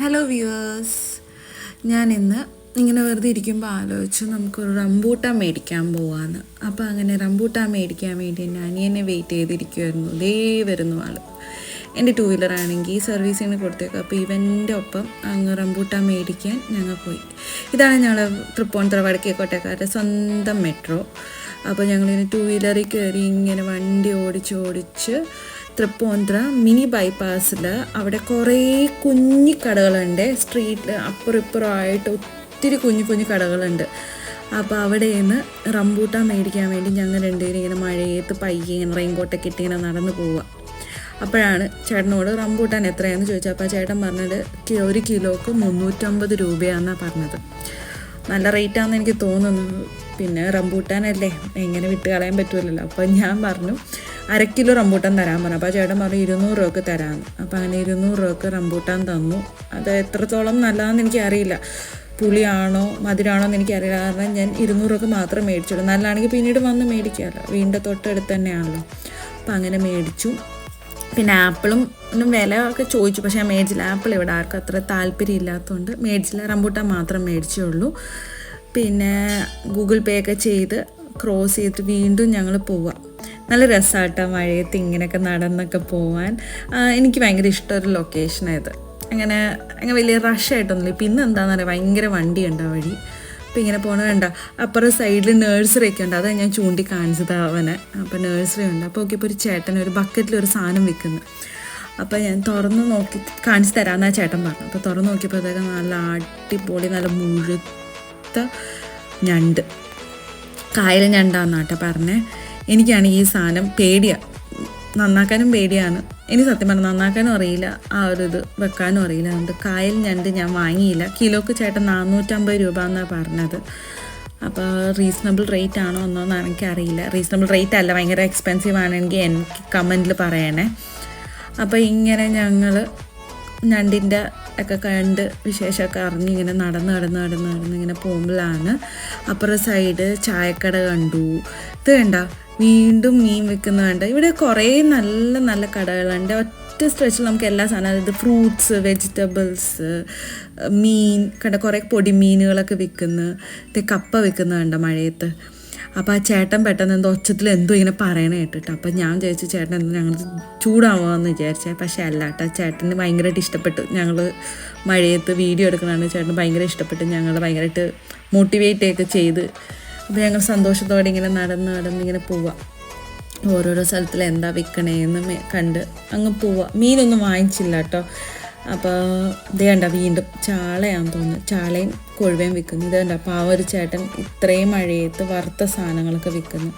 Hello viewers, ഞാൻ ഇന്ന് ഇങ്ങനെ വെറുതെ ഇരിക്കുമ്പോൾ ആലോചിച്ചു നമുക്കൊരു റംബൂട്ടാൻ മേടിക്കാൻ പോവാന്ന്. അപ്പോൾ അങ്ങനെ റംബൂട്ടാൻ മേടിക്കാൻ വേണ്ടി എൻ്റെ അനിയനെ വെയിറ്റ് ചെയ്തിരിക്കുമായിരുന്നു. ദേ വരുന്നു ആൾ. എൻ്റെ 2 വീലറാണെങ്കിൽ സർവീസിന് കൊടുത്തേക്കും. അപ്പോൾ ഇവൻ്റെ ഒപ്പം അങ്ങ് റംബൂട്ടാൻ മേടിക്കാൻ ഞങ്ങൾ പോയി. ഇതാണ് ഞങ്ങൾ തൃപ്പൂണിത്തുറ വടക്കേക്കോട്ടക്കാരുടെ സ്വന്തം മെട്രോ. അപ്പോൾ ഞങ്ങളിങ്ങനെ 2 വീലറിൽ കയറി ഇങ്ങനെ വണ്ടി ഓടിച്ച് തൃപ്പൂണിത്തുറ മിനി ബൈപ്പാസിൽ അവിടെ കുറേ കുഞ്ഞി കടകളുണ്ട്. സ്ട്രീറ്റിൽ അപ്പുറം ഇപ്പുറമായിട്ട് ഒത്തിരി കുഞ്ഞു കടകളുണ്ട്. അപ്പോൾ അവിടെ നിന്ന് റംബൂട്ടാൻ മേടിക്കാൻ വേണ്ടി ഞങ്ങൾ രണ്ടുപേരും ഇങ്ങനെ മഴയത്ത് പയ്യെ ഇങ്ങനെ റെയിൻകോട്ടൊക്കെ ഇട്ട് ഇങ്ങനെ നടന്നു പോവുക. അപ്പോഴാണ് ചേട്ടനോട് റംബൂട്ടാൻ എത്രയാണെന്ന് ചോദിച്ചത്. അപ്പോൾ ചേട്ടൻ പറഞ്ഞത് 1 കിലോക്ക് 350 രൂപയാണെന്നാണ് പറഞ്ഞത്. നല്ല റേറ്റാണെന്ന് എനിക്ക് തോന്നുന്നു. പിന്നെ റംബൂട്ടാനല്ലേ, എങ്ങനെ വിട്ട് കളയാൻ പറ്റുമല്ലോ. അപ്പോൾ ഞാൻ പറഞ്ഞു 1/2 കിലോ റംബൂട്ടാൻ തരാൻ പറഞ്ഞു. അപ്പോൾ ചേട്ടൻ പറഞ്ഞു 200 രൂപക്ക് തരാമെന്ന്. അപ്പോൾ അങ്ങനെ 200 രൂപക്ക് റംബൂട്ടാൻ തന്നു. അത് എത്രത്തോളം നല്ലതാണെന്ന് എനിക്കറിയില്ല, പുളിയാണോ മധുരമാണോ എന്ന് എനിക്കറിയില്ല. കാരണം ഞാൻ 200 രൂപക്ക് മാത്രം മേടിച്ചുള്ളൂ. നല്ലതാണെങ്കിൽ പിന്നീട് വന്ന് മേടിക്കാമല്ലോ, വീടിൻ്റെ തൊട്ടടുത്ത് തന്നെയാണല്ലോ. അപ്പോൾ അങ്ങനെ മേടിച്ചു. പിന്നെ ആപ്പിളും ഒന്നും വില ഒക്കെ ചോദിച്ചു, പക്ഷേ ഞാൻ മേടിച്ചില്ല. ആപ്പിൾ ഇവിടെ ആർക്കും അത്ര താല്പര്യം ഇല്ലാത്തതുകൊണ്ട് മേടിച്ചില്ല. റംബൂട്ടാൻ മാത്രം മേടിച്ചുള്ളൂ. പിന്നെ ഗൂഗിൾ പേ ഒക്കെ ചെയ്ത് ക്രോസ് ചെയ്തിട്ട് വീണ്ടും ഞങ്ങൾ പോവാം. നല്ല രസമാട്ടോ മഴയത്ത് ഇങ്ങനെയൊക്കെ നടന്നൊക്കെ പോവാൻ. എനിക്ക് ഭയങ്കര ഇഷ്ടമൊരു ലൊക്കേഷനായത്. അങ്ങനെ വലിയ റഷായിട്ടൊന്നുമില്ല. ഇപ്പം ഇന്ന് എന്താണെന്ന് അറിയാം, ഭയങ്കര വണ്ടിയുണ്ട് ആ വഴി. അപ്പോൾ ഇങ്ങനെ പോകണ വേണ്ട. അപ്പുറം സൈഡിൽ നേഴ്സറി ഒക്കെ ഉണ്ട്. അതാണ് ഞാൻ ചൂണ്ടിക്കാണിച്ചത് അവനെ. അപ്പോൾ നേഴ്സറി ഉണ്ട്. അപ്പോൾ നോക്കിയപ്പോൾ ഒരു ചേട്ടൻ ഒരു ബക്കറ്റിലൊരു സാധനം വിൽക്കുന്നു. അപ്പോൾ ഞാൻ തുറന്ന് നോക്കി കാണിച്ച് തരാമെന്നാണ് ചേട്ടൻ പറഞ്ഞു. അപ്പോൾ തുറന്ന് നോക്കിയപ്പോഴത്തേക്ക് നല്ല അടിപൊളി നല്ല മുഴുത്ത ഞണ്ട്, കായൽ ഞണ്ടാന്നാട്ടോ പറഞ്ഞേ. എനിക്കാണെങ്കിൽ ഈ സാധനം പേടിയാണ്, നന്നാക്കാനും പേടിയാണ്. എനിക്ക് സത്യം പറഞ്ഞാൽ നന്നാക്കാനും അറിയില്ല, ആ ഒരു ഇത് വെക്കാനും അറിയില്ല. അതുകൊണ്ട് കായൽ ഞണ്ട് ഞാൻ വാങ്ങിയില്ല. കിലോക്ക് ചേട്ടൻ 450 രൂപ എന്നാണ് പറഞ്ഞത്. അപ്പോൾ റീസണബിൾ റേറ്റ് ആണോ എന്നൊന്നും എനിക്കറിയില്ല. റീസണബിൾ റേറ്റ് അല്ല, ഭയങ്കര എക്സ്പെൻസീവ് ആണെങ്കിൽ എനിക്ക് കമൻറ്റിൽ പറയണേ. അപ്പോൾ ഇങ്ങനെ ഞങ്ങൾ ഞണ്ടിൻ്റെ ഒക്കെ കണ്ട് വിശേഷമൊക്കെ അറിഞ്ഞിങ്ങനെ നടന്ന് ഇങ്ങനെ പോകുമ്പോഴാണ് അപ്പുറം സൈഡ് ചായക്കട കണ്ടു. ഇത് കണ്ട വീണ്ടും മീൻ വിൽക്കുന്ന കണ്ട. ഇവിടെ കുറേ നല്ല കടകളുണ്ട്. ഒറ്റ സ്ട്രെച്ചിൽ നമുക്ക് എല്ലാ സാധനം, അതായത് ഫ്രൂട്ട്സ്, വെജിറ്റബിൾസ്, മീൻ കണ്ട, കുറേ പൊടി മീനുകളൊക്കെ വിൽക്കുന്നു. ഇത് കപ്പ വിൽക്കുന്ന കണ്ട മഴയത്ത്. അപ്പോൾ ആ ചേട്ടൻ പെട്ടെന്ന് എന്തോ ഒച്ചത്തിൽ എന്തോ ഇങ്ങനെ പറയണ കേട്ടിട്ട്. അപ്പം ഞാൻ വിചാരിച്ചു ചേട്ടൻ എന്തോ ഞങ്ങൾ ചൂടാവുകയെന്ന് വിചാരിച്ചത്. പക്ഷേ അല്ല കേട്ടോ, ചേട്ടന് ഭയങ്കരമായിട്ട് ഇഷ്ടപ്പെട്ടു. ഞങ്ങൾ മഴയത്ത് വീഡിയോ എടുക്കണതാണ് ചേട്ടന് ഭയങ്കര ഇഷ്ടപ്പെട്ടു. ഞങ്ങൾ ഭയങ്കരമായിട്ട് മോട്ടിവേറ്റ് ഒക്കെ ചെയ്ത്. അപ്പോൾ ഞങ്ങൾ സന്തോഷത്തോടെ ഇങ്ങനെ നടന്ന് ഇങ്ങനെ പോവുക. ഓരോരോ സ്ഥലത്തിൽ എന്താ വിൽക്കണേന്ന് കണ്ട് അങ്ങ് പോവുക. മീനൊന്നും വാങ്ങിച്ചില്ല കേട്ടോ. അപ്പോൾ ഇത് കണ്ട വീണ്ടും ചാളയാണെന്ന് തോന്നുന്നു, ചാളയും കൊഴുവയും വിൽക്കുന്നു. ഇത് കണ്ട. അപ്പോൾ ആ ഒരു ചേട്ടൻ ഇത്രയും മഴയത്ത് വറുത്ത സാധനങ്ങളൊക്കെ വിൽക്കുന്നു.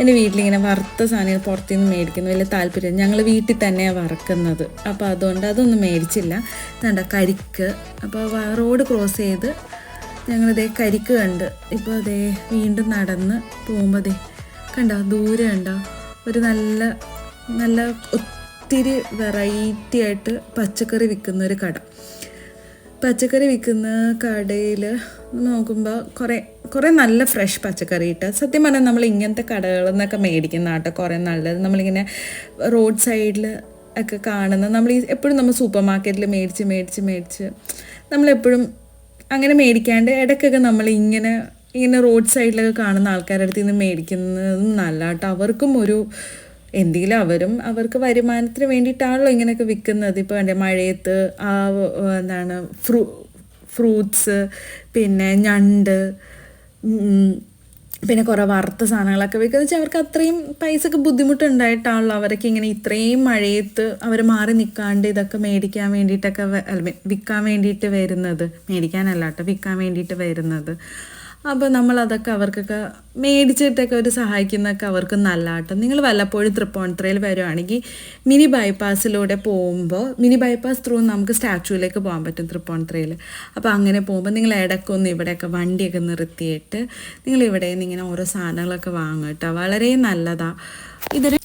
എൻ്റെ വീട്ടിലിങ്ങനെ വറുത്ത സാധനങ്ങൾ പുറത്തുനിന്ന് മേടിക്കുന്നു വലിയ താല്പര്യം. ഞങ്ങൾ വീട്ടിൽ തന്നെയാണ് വറക്കുന്നത്. അപ്പോൾ അതുകൊണ്ട് അതൊന്നും മേടിച്ചില്ല. ഇതണ്ട കരിക്ക്. അപ്പോൾ റോഡ് ക്രോസ് ചെയ്ത് ഞങ്ങളിതേ കരിക്ക് കണ്ട്. ഇപ്പോൾ അതേ വീണ്ടും നടന്ന് പോകുമ്പോൾ ദേ കണ്ടോ, ദൂരെ കണ്ടോ ഒരു നല്ല ഒത്തിരി വെറൈറ്റി ആയിട്ട് പച്ചക്കറി വിൽക്കുന്ന ഒരു കട. പച്ചക്കറി വിൽക്കുന്ന കടയിൽ നോക്കുമ്പോൾ കുറേ നല്ല ഫ്രഷ് പച്ചക്കറി ഇട്ട്. സത്യം പറഞ്ഞാൽ നമ്മൾ ഇങ്ങനത്തെ കടകളിൽ നിന്നൊക്കെ മേടിക്കുന്ന ആട്ടോ കുറേ നല്ലത്. നമ്മളിങ്ങനെ റോഡ് സൈഡിൽ ഒക്കെ കാണുന്ന, നമ്മൾ എപ്പോഴും നമ്മൾ സൂപ്പർ മാർക്കറ്റിൽ മേടിച്ച് നമ്മളെപ്പോഴും അങ്ങനെ മേടിക്കാണ്ട് ഇടയ്ക്കൊക്കെ നമ്മൾ ഇങ്ങനെ റോഡ് സൈഡിലൊക്കെ കാണുന്ന ആൾക്കാരുടെ അടുത്ത് നിന്ന് മേടിക്കുന്നതും നല്ല കേട്ടോ. അവർക്കും ഒരു എന്തെങ്കിലും അവർക്ക് വരുമാനത്തിന് വേണ്ടിയിട്ടാണല്ലോ ഇങ്ങനെയൊക്കെ വിൽക്കുന്നത്. ഇപ്പോൾ വേണ്ടേ മഴയത്ത് ആ എന്താണ് ഫ്രൂട്ട്സ്, പിന്നെ ഞണ്ട്, പിന്നെ കുറേ വറുത്ത സാധനങ്ങളൊക്കെ വിൽക്കുന്നത് വെച്ചാൽ അവർക്ക് അത്രയും പൈസക്ക് ബുദ്ധിമുട്ടുണ്ടായിട്ടാണല്ലോ അവരൊക്കെ ഇങ്ങനെ ഇത്രയും മഴയത്ത് അവർ മാറി നിൽക്കാണ്ട് ഇതൊക്കെ മേടിക്കാൻ വേണ്ടിയിട്ടൊക്കെ വിൽക്കാൻ വേണ്ടിയിട്ട് വരുന്നത്. മേടിക്കാനല്ല കേട്ടോ, വിൽക്കാൻ വേണ്ടിയിട്ട് വരുന്നത്. അപ്പോൾ നമ്മളതൊക്കെ അവർക്കൊക്കെ മേടിച്ചിട്ടൊക്കെ ഒരു സഹായിക്കുന്നതൊക്കെ അവർക്ക് നല്ല കേട്ടോ. നിങ്ങൾ വല്ലപ്പോഴും തൃപ്പൂണിത്തുറയിൽ വരുവാണെങ്കിൽ മിനി ബൈപ്പാസിലൂടെ പോകുമ്പോൾ, മിനി ബൈപ്പാസ് ത്രൂ നമുക്ക് സ്റ്റാച്യൂവിലേക്ക് പോകാൻ പറ്റും തൃപ്പൂണിത്തുറയിൽ. അപ്പോൾ അങ്ങനെ പോകുമ്പോൾ നിങ്ങൾ ഇടയ്ക്കൊന്ന് ഇവിടെയൊക്കെ വണ്ടിയൊക്കെ നിർത്തിയിട്ട് നിങ്ങൾ ഇവിടെ നിന്ന് ഇങ്ങനെ ഓരോ സാധനങ്ങളൊക്കെ വാങ്ങുക കേട്ടോ. വളരെ നല്ലതാണ് ഇതൊരു,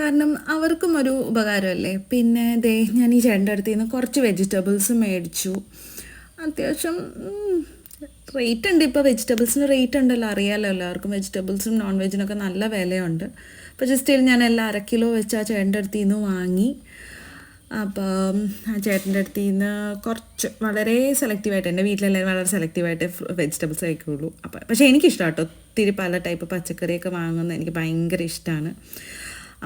കാരണം അവർക്കും ഒരു ഉപകാരമല്ലേ. പിന്നെ ഞാൻ ഈ ചേട്ടൻ്റെ അടുത്ത് നിന്ന് കുറച്ച് വെജിറ്റബിൾസ് മേടിച്ചു. അത്യാവശ്യം റേറ്റ് ഉണ്ട്. ഇപ്പോൾ വെജിറ്റബിൾസിന് റേറ്റ് ഉണ്ടല്ലോ, അറിയാമല്ലോ എല്ലാവർക്കും. വെജിറ്റബിൾസും നോൺ വെജിനൊക്കെ നല്ല വിലയുണ്ട്. പക്ഷേ സ്റ്റിൽ ഞാൻ എല്ലാം 1/2 കിലോ വെച്ച് ആ ചേട്ടൻ്റെ അടുത്ത് നിന്ന് വാങ്ങി. അപ്പം ആ ചേട്ടൻ്റെ അടുത്ത് നിന്ന് കുറച്ച് വളരെ സെലക്റ്റീവായിട്ട്, എൻ്റെ വീട്ടിലെല്ലാവരും വളരെ സെലക്റ്റീവായിട്ട് വെജിറ്റബിൾസ് കഴിക്കുകയുള്ളൂ. അപ്പം പക്ഷേ എനിക്കിഷ്ടമാണ് കേട്ടോ, ഒത്തിരി പല ടൈപ്പ് പച്ചക്കറിയൊക്കെ വാങ്ങുന്നത് എനിക്ക് ഭയങ്കര ഇഷ്ടമാണ്.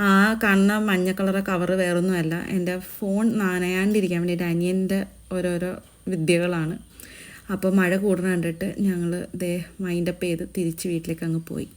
ആ കാണുന്ന മഞ്ഞ കളർ കവറ് വേറൊന്നുമല്ല, എൻ്റെ ഫോൺ നനയാണ്ടിരിക്കാൻ വേണ്ടിയിട്ട് അനിയൻ്റെ ഓരോരോ വിദ്യകളാണ്. അപ്പോൾ മഴ കൂടുന്ന കണ്ടിട്ട് ഞങ്ങൾ ദേ വൈൻഡപ്പ് ചെയ്ത് തിരിച്ച് വീട്ടിലേക്ക് അങ്ങ് പോയി.